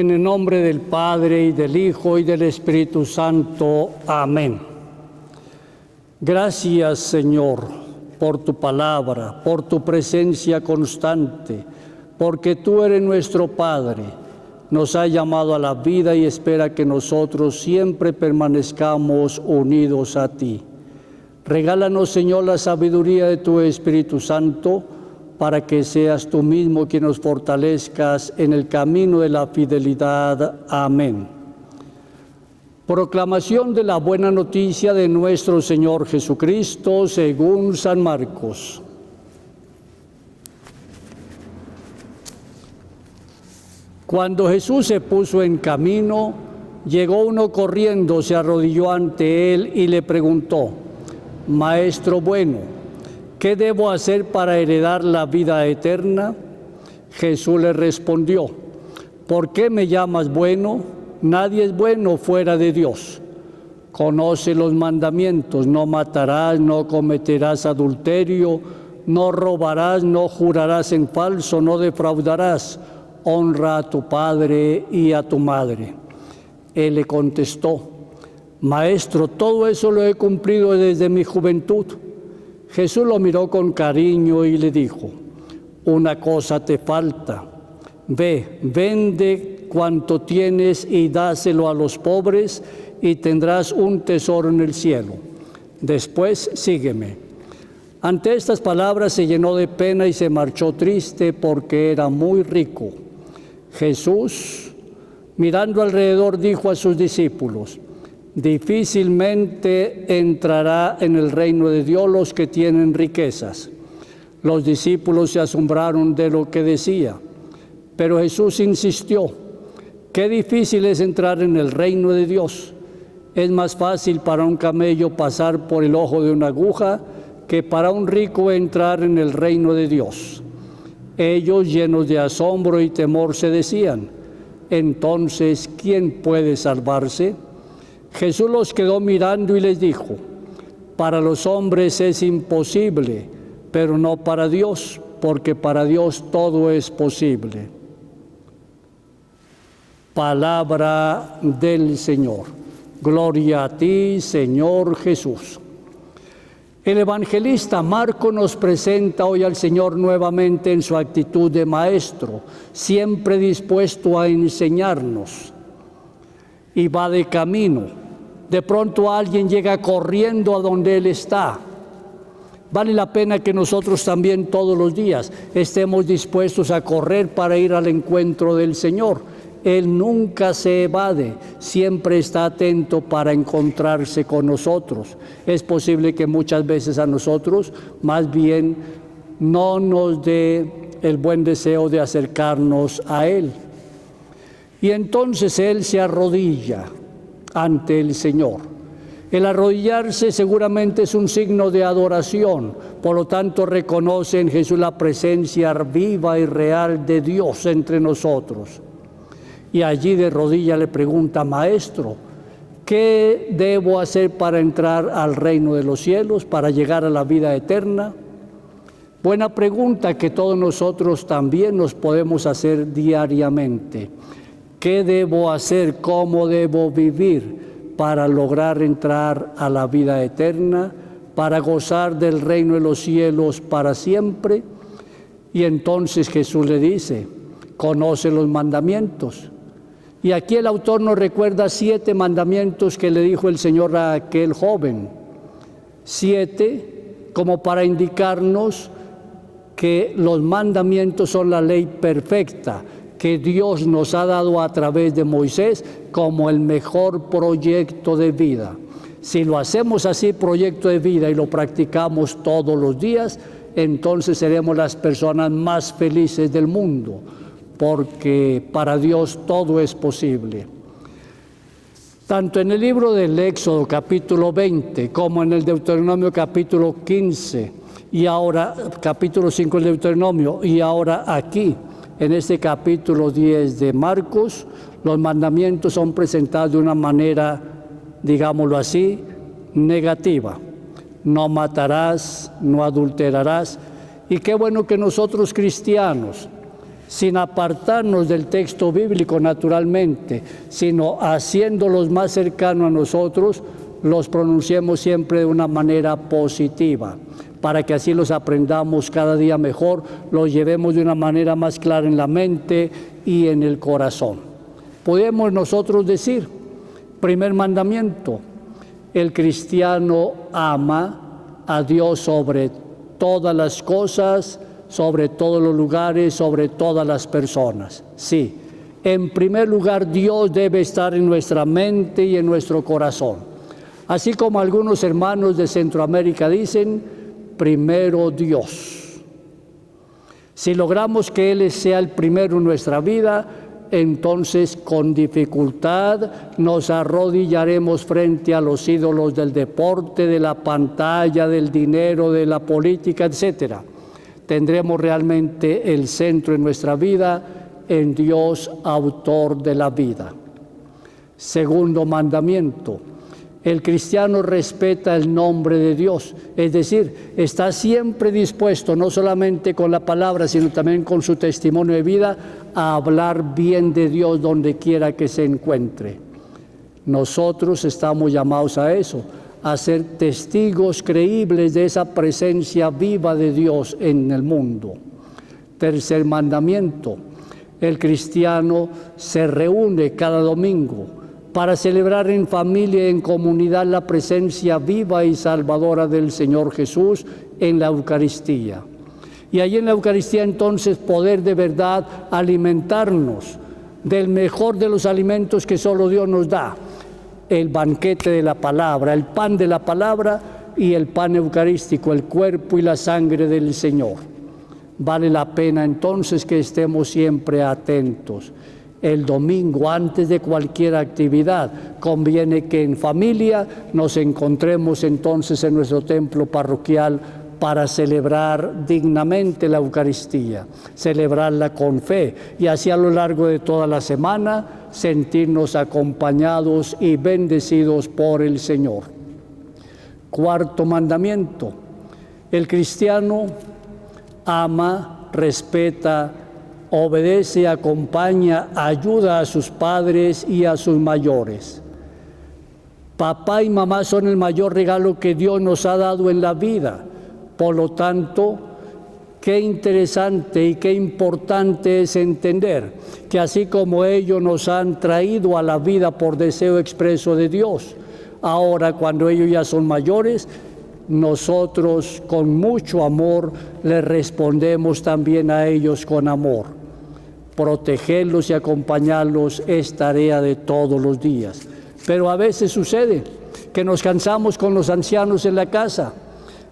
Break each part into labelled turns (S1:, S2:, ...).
S1: En el nombre del Padre, y del Hijo, y del Espíritu Santo. Amén. Gracias, Señor, por tu palabra, por tu presencia constante, porque tú eres nuestro Padre. Nos has llamado a la vida y espera que nosotros siempre permanezcamos unidos a ti. Regálanos, Señor, la sabiduría de tu Espíritu Santo, para que seas tú mismo quien nos fortalezcas en el camino de la fidelidad. Amén. Proclamación de la buena noticia de nuestro Señor Jesucristo según San Marcos. Cuando Jesús se puso en camino, llegó uno corriendo, se arrodilló ante él y le preguntó: Maestro bueno, ¿qué debo hacer para heredar la vida eterna? Jesús le respondió: ¿por qué me llamas bueno? Nadie es bueno fuera de Dios. Conoce los mandamientos: no matarás, no cometerás adulterio, no robarás, no jurarás en falso, no defraudarás, honra a tu padre y a tu madre. Él le contestó: Maestro, todo eso lo he cumplido desde mi juventud. Jesús lo miró con cariño y le dijo: una cosa te falta. Ve, vende cuanto tienes y dáselo a los pobres y tendrás un tesoro en el cielo. Después sígueme. Ante estas palabras se llenó de pena y se marchó triste porque era muy rico. Jesús, mirando alrededor, dijo a sus discípulos: difícilmente entrará en el reino de Dios los que tienen riquezas. Los discípulos se asombraron de lo que decía, pero Jesús insistió: qué difícil es entrar en el reino de Dios. Es más fácil para un camello pasar por el ojo de una aguja que para un rico entrar en el reino de Dios. Ellos, llenos de asombro y temor, se decían: entonces, ¿quién puede salvarse? Jesús los quedó mirando y les dijo: para los hombres es imposible, pero no para Dios, porque para Dios todo es posible. Palabra del Señor. Gloria a ti, Señor Jesús. El evangelista Marcos nos presenta hoy al Señor nuevamente en su actitud de maestro, siempre dispuesto a enseñarnos. Y va de camino. De pronto alguien llega corriendo a donde Él está. Vale la pena que nosotros también todos los días estemos dispuestos a correr para ir al encuentro del Señor. Él nunca se evade, siempre está atento para encontrarse con nosotros. Es posible que muchas veces a nosotros más bien no nos dé el buen deseo de acercarnos a Él. Y entonces Él se arrodilla ante el Señor. El arrodillarse seguramente es un signo de adoración, por lo tanto reconoce en Jesús la presencia viva y real de Dios entre nosotros. Y allí de rodillas le pregunta: Maestro, ¿qué debo hacer para entrar al reino de los cielos, para llegar a la vida eterna? Buena pregunta que todos nosotros también nos podemos hacer diariamente. ¿Qué debo hacer? ¿Cómo debo vivir para lograr entrar a la vida eterna, para gozar del reino de los cielos para siempre? Y entonces Jesús le dice: conoce los mandamientos. Y aquí el autor nos recuerda 7 mandamientos que le dijo el Señor a aquel joven. 7 como para indicarnos que los mandamientos son la ley perfecta que Dios nos ha dado a través de Moisés como el mejor proyecto de vida. Si lo hacemos así, proyecto de vida, y lo practicamos todos los días, entonces seremos las personas más felices del mundo, porque para Dios todo es posible. Tanto en el libro del Éxodo capítulo 20 como en el Deuteronomio capítulo 15 y ahora capítulo 5 del Deuteronomio y ahora aquí en este capítulo 10 de Marcos, los mandamientos son presentados de una manera, digámoslo así, negativa. No matarás, no adulterarás. Y qué bueno que nosotros cristianos sin apartarnos del texto bíblico naturalmente, sino haciéndolos más cercanos a nosotros, los pronunciemos siempre de una manera positiva, para que así los aprendamos cada día mejor, los llevemos de una manera más clara en la mente y en el corazón. Podemos nosotros decir, primer mandamiento, el cristiano ama a Dios sobre todas las cosas, sobre todos los lugares, sobre todas las personas. Sí, en primer lugar Dios debe estar en nuestra mente y en nuestro corazón. Así como algunos hermanos de Centroamérica dicen, primero Dios. Si logramos que Él sea el primero en nuestra vida, entonces con dificultad nos arrodillaremos frente a los ídolos del deporte, de la pantalla, del dinero, de la política, etc. Tendremos realmente el centro en nuestra vida en Dios, autor de la vida. Segundo mandamiento. El cristiano respeta el nombre de Dios, es decir, está siempre dispuesto, no solamente con la palabra, sino también con su testimonio de vida, a hablar bien de Dios donde quiera que se encuentre. Nosotros estamos llamados a eso, a ser testigos creíbles de esa presencia viva de Dios en el mundo. Tercer mandamiento, el cristiano se reúne cada domingo para celebrar en familia y en comunidad la presencia viva y salvadora del Señor Jesús en la Eucaristía. Y allí en la Eucaristía entonces poder de verdad alimentarnos del mejor de los alimentos que solo Dios nos da, el banquete de la palabra, el pan de la palabra y el pan eucarístico, el cuerpo y la sangre del Señor. Vale la pena entonces que estemos siempre atentos. El domingo, antes de cualquier actividad, conviene que en familia nos encontremos entonces en nuestro templo parroquial para celebrar dignamente la Eucaristía, celebrarla con fe y así a lo largo de toda la semana sentirnos acompañados y bendecidos por el Señor. Cuarto mandamiento, el cristiano ama, respeta, obedece, acompaña, ayuda a sus padres y a sus mayores. Papá y mamá son el mayor regalo que Dios nos ha dado en la vida. Por lo tanto, qué interesante y qué importante es entender que así como ellos nos han traído a la vida por deseo expreso de Dios, ahora cuando ellos ya son mayores, nosotros con mucho amor les respondemos también a ellos con amor. Protegerlos y acompañarlos es tarea de todos los días. Pero a veces sucede que nos cansamos con los ancianos en la casa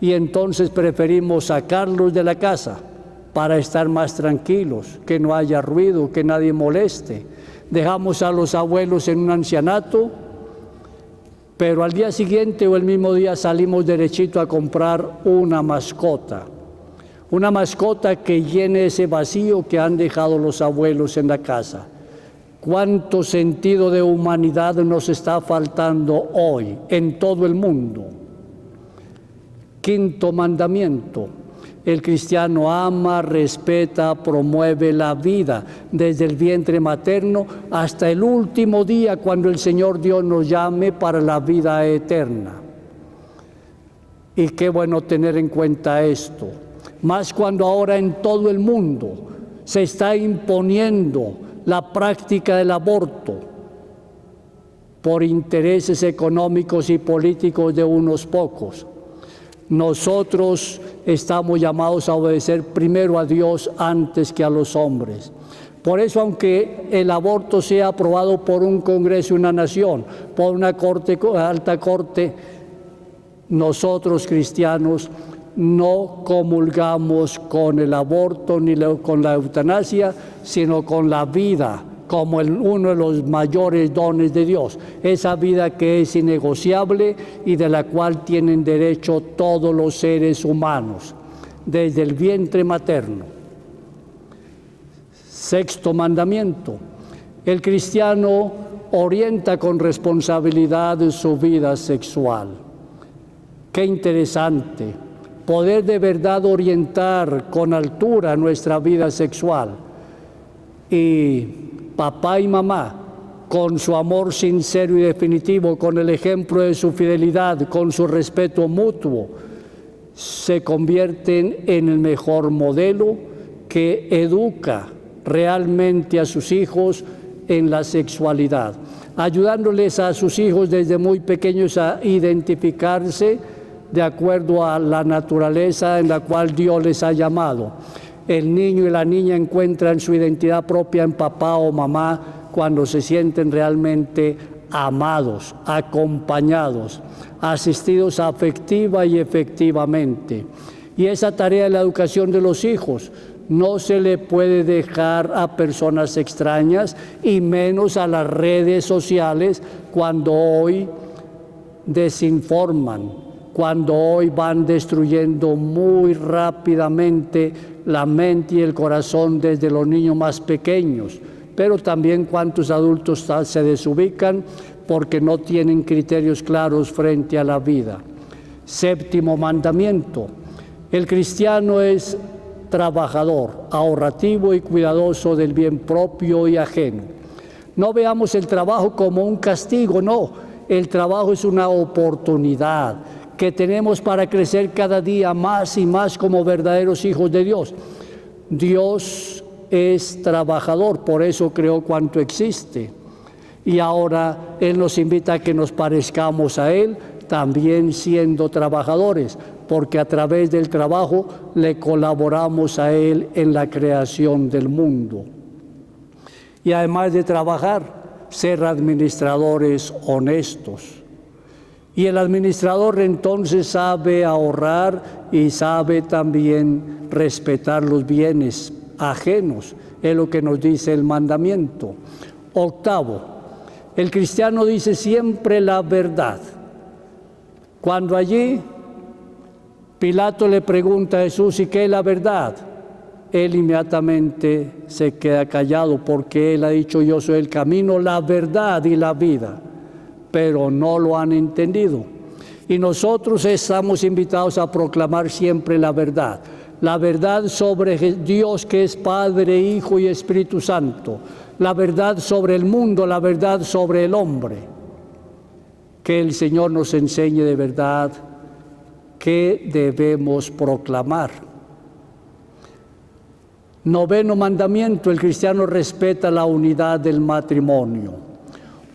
S1: y entonces preferimos sacarlos de la casa para estar más tranquilos, que no haya ruido, que nadie moleste. Dejamos a los abuelos en un ancianato, pero al día siguiente o el mismo día salimos derechito a comprar una mascota que llene ese vacío que han dejado los abuelos en la casa. ¿Cuánto sentido de humanidad nos está faltando hoy en todo el mundo? Quinto mandamiento, el cristiano ama, respeta, promueve la vida desde el vientre materno hasta el último día cuando el Señor Dios nos llame para la vida eterna. Y qué bueno tener en cuenta esto. Más cuando ahora en todo el mundo se está imponiendo la práctica del aborto por intereses económicos y políticos de unos pocos. Nosotros estamos llamados a obedecer primero a Dios antes que a los hombres. Por eso, aunque el aborto sea aprobado por un Congreso y una nación, por una alta corte, nosotros cristianos no comulgamos con el aborto ni con la eutanasia, sino con la vida como uno de los mayores dones de Dios, esa vida que es innegociable y de la cual tienen derecho todos los seres humanos, desde el vientre materno. Sexto mandamiento, el cristiano orienta con responsabilidad su vida sexual. Qué interesante poder de verdad orientar con altura nuestra vida sexual. Y papá y mamá, con su amor sincero y definitivo, con el ejemplo de su fidelidad, con su respeto mutuo, se convierten en el mejor modelo que educa realmente a sus hijos en la sexualidad, ayudándoles a sus hijos desde muy pequeños a identificarse de acuerdo a la naturaleza en la cual Dios les ha llamado. El niño y la niña encuentran su identidad propia en papá o mamá cuando se sienten realmente amados, acompañados, asistidos afectiva y efectivamente. Y esa tarea de la educación de los hijos no se le puede dejar a personas extrañas y menos a las redes sociales cuando hoy desinforman, cuando hoy van destruyendo muy rápidamente la mente y el corazón desde los niños más pequeños, pero también cuántos adultos se desubican porque no tienen criterios claros frente a la vida. Séptimo mandamiento: el cristiano es trabajador, ahorrativo y cuidadoso del bien propio y ajeno. No veamos el trabajo como un castigo, no. El trabajo es una oportunidad que tenemos para crecer cada día más y más como verdaderos hijos de Dios. Dios es trabajador, por eso creó cuanto existe. Y ahora Él nos invita a que nos parezcamos a Él, también siendo trabajadores, porque a través del trabajo le colaboramos a Él en la creación del mundo. Y además de trabajar, ser administradores honestos. Y el administrador entonces sabe ahorrar y sabe también respetar los bienes ajenos, es lo que nos dice el mandamiento. Octavo, el cristiano dice siempre la verdad. Cuando allí Pilato le pregunta a Jesús: ¿y qué es la verdad? Él inmediatamente se queda callado porque él ha dicho: yo soy el camino, la verdad y la vida. Pero no lo han entendido. Y nosotros estamos invitados a proclamar siempre la verdad sobre Dios, que es Padre, Hijo y Espíritu Santo, la verdad sobre el mundo, la verdad sobre el hombre. Que el Señor nos enseñe de verdad qué debemos proclamar. Noveno mandamiento: el cristiano respeta la unidad del matrimonio.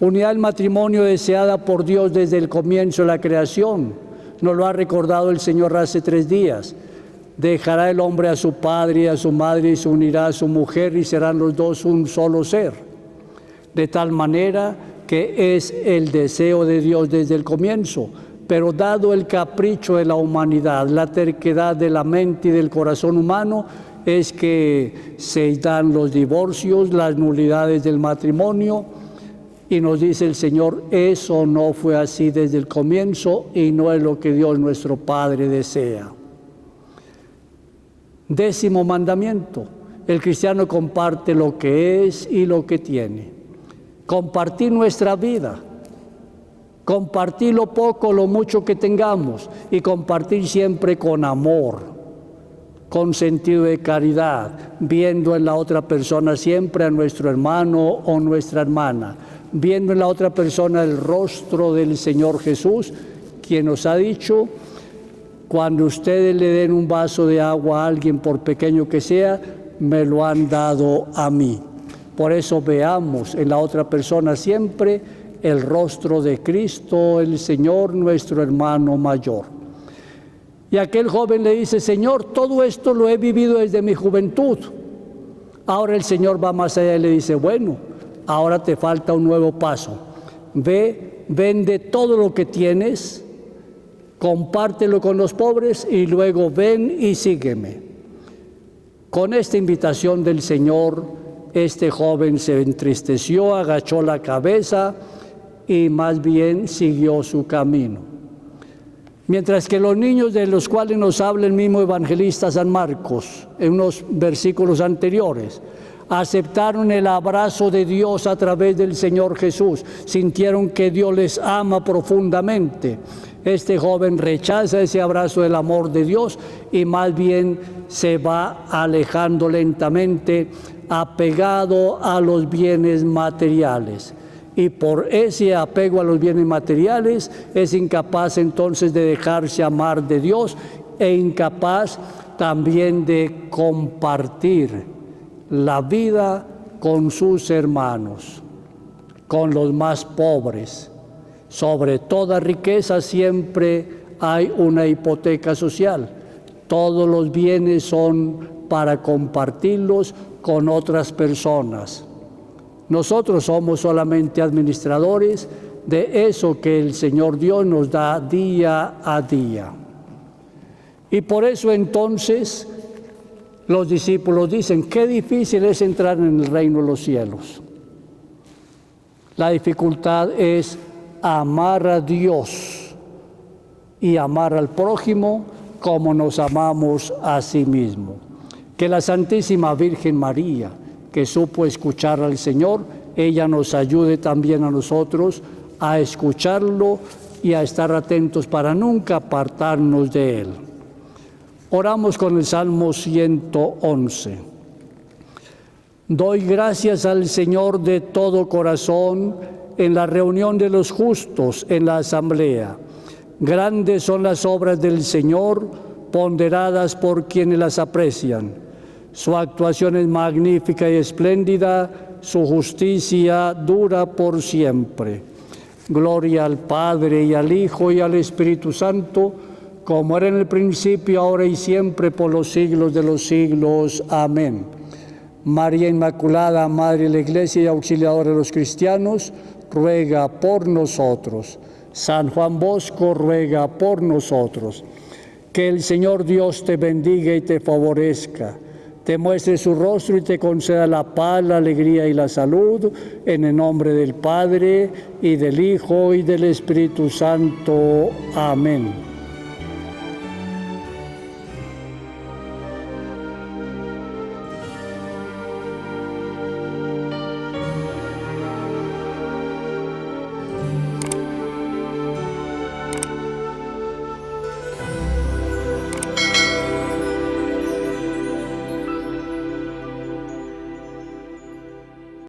S1: Unidad del matrimonio deseada por Dios desde el comienzo de la creación. Nos lo ha recordado el Señor hace 3 días. Dejará el hombre a su padre y a su madre y se unirá a su mujer y serán los dos un solo ser. De tal manera que es el deseo de Dios desde el comienzo, pero dado el capricho de la humanidad, la terquedad de la mente y del corazón humano, es que se dan los divorcios, las nulidades del matrimonio. Y nos dice el Señor: eso no fue así desde el comienzo y no es lo que Dios nuestro Padre desea. 10º mandamiento: el cristiano comparte lo que es y lo que tiene. Compartir nuestra vida, compartir lo poco, lo mucho que tengamos, y compartir siempre con amor, con sentido de caridad, viendo en la otra persona siempre a nuestro hermano o nuestra hermana, viendo en la otra persona el rostro del Señor Jesús, quien nos ha dicho: cuando ustedes le den un vaso de agua a alguien, por pequeño que sea, me lo han dado a mí. Por eso veamos en la otra persona siempre el rostro de Cristo, el Señor, nuestro hermano mayor. Y aquel joven le dice: Señor, todo esto lo he vivido desde mi juventud. Ahora el Señor va más allá y le dice: bueno, ahora te falta un nuevo paso. Ve, vende todo lo que tienes, compártelo con los pobres y luego ven y sígueme. Con esta invitación del Señor, este joven se entristeció, agachó la cabeza y más bien siguió su camino. Mientras que los niños de los cuales nos habla el mismo evangelista San Marcos en unos versículos anteriores, aceptaron el abrazo de Dios a través del Señor Jesús, sintieron que Dios les ama profundamente. Este joven rechaza ese abrazo del amor de Dios y más bien se va alejando lentamente apegado a los bienes materiales. Y por ese apego a los bienes materiales es incapaz entonces de dejarse amar de Dios e incapaz también de compartir la vida con sus hermanos, con los más pobres. Sobre toda riqueza siempre hay una hipoteca social. Todos los bienes son para compartirlos con otras personas. Nosotros somos solamente administradores de eso que el Señor Dios nos da día a día. Y por eso entonces los discípulos dicen, qué difícil es entrar en el reino de los cielos. La dificultad es amar a Dios y amar al prójimo como nos amamos a sí mismos. Que la Santísima Virgen María, que supo escuchar al Señor, ella nos ayude también a nosotros a escucharlo y a estar atentos para nunca apartarnos de Él. Oramos con el Salmo 111. Doy gracias al Señor de todo corazón en la reunión de los justos en la asamblea. Grandes son las obras del Señor, ponderadas por quienes las aprecian. Su actuación es magnífica y espléndida, su justicia dura por siempre. Gloria al Padre y al Hijo y al Espíritu Santo, como era en el principio, ahora y siempre, por los siglos de los siglos. Amén. María Inmaculada, Madre de la Iglesia y auxiliadora de los cristianos, ruega por nosotros. San Juan Bosco, ruega por nosotros. Que el Señor Dios te bendiga y te favorezca, te muestre su rostro y te conceda la paz, la alegría y la salud, en el nombre del Padre, y del Hijo, y del Espíritu Santo. Amén.